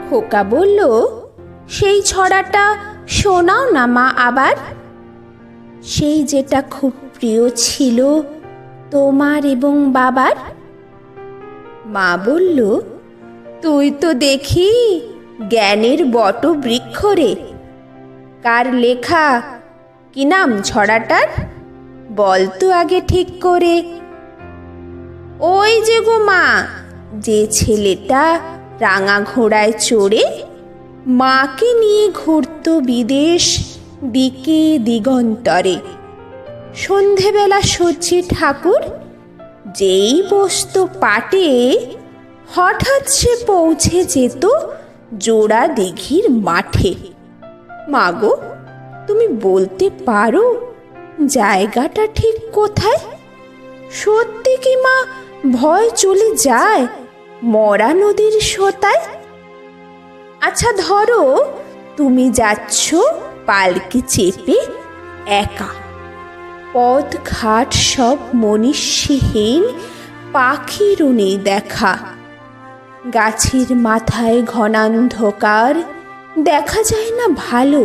খোকা বলল, সেই ছড়াটা শোনাও না মা আবার। সেই যেটা খুব প্রিয় ছিল তোমার এবং বাবার। মা বলল, তুই তো দেখি জ্ঞানের বটবৃক্ষ রে। কার লেখা? কি নাম ছড়াটার? বল তো আগে ঠিক করে। ওই যে গো মা, যে ছেলেটা রাঙা ঘোড়ায় চড়ে মাকে নিয়ে ঘুরত বিদেশ দিকে দিগন্তরে। সন্ধেবেলা সজ্জে ঠাকুর যেই বসতো পাটে, হঠাৎ সে পৌঁছে যেত জোড়া দিঘির মাঠে। মাগো, তুমি বলতে পারো জায়গাটা ঠিক কোথায়? সত্যি কি মা ভয় চলে যায় মরা নদীর সোতায়? আচ্ছা ধরো, তুমি যাচ্ছ পালকি চেপে একা। পথ ঘাট সব মনীষীহীন, পাখিরও নেই দেখা। গাছের মাথায় ঘনান্ধকার, দেখা যায় না ভালো।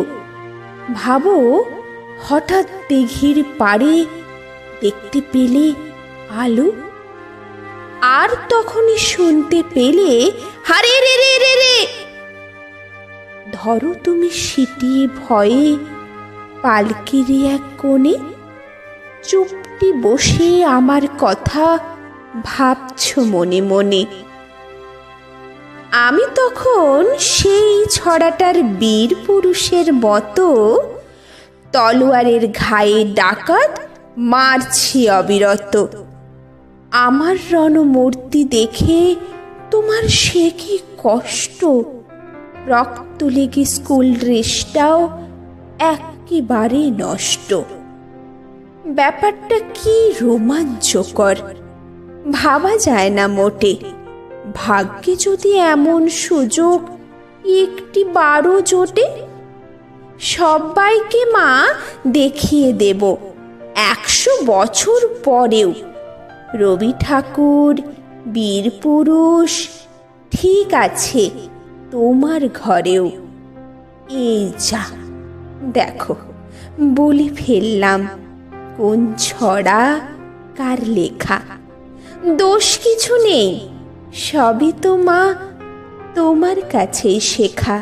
ভাবো, হঠাৎ দিঘির পাড়ে দেখতে পেলে আলো। আর তখনই শুনতে পেলে হারে রে রে রে রে। ধরো তুমি সিটিয়ে ভয়ে পালকির এক কোণে চুপটি বসে আমার কথা ভাবছ মনে মনে। আমি তখন সেই ছড়াটার বীর পুরুষের মতো তলোয়ারের ঘায়ে ডাকাত মারছি অবিরত। আমার রণমূর্তি দেখে তোমার সে কি কষ্ট। রক্ত লেগে স্কুল ড্রেসটাও একেবারে নষ্ট। ব্যাপারটা কি রোমাঞ্চকর, ভাবা যায় না মোটে। ভাগ্যে যদি এমন সুযোগ একটি বারো জোটে, সবাইকে মা দেখিয়ে দেব 100 বছর পরেও রবি ঠাকুর বীর পুরুষ ঠিক আছে তোমার ঘরেও। এই যা দেখো, বলে ফেললাম কোন ছড়া কার লেখা। দোষ কিছু নেই, সবই তো মা তোমার কাছেই শেখা।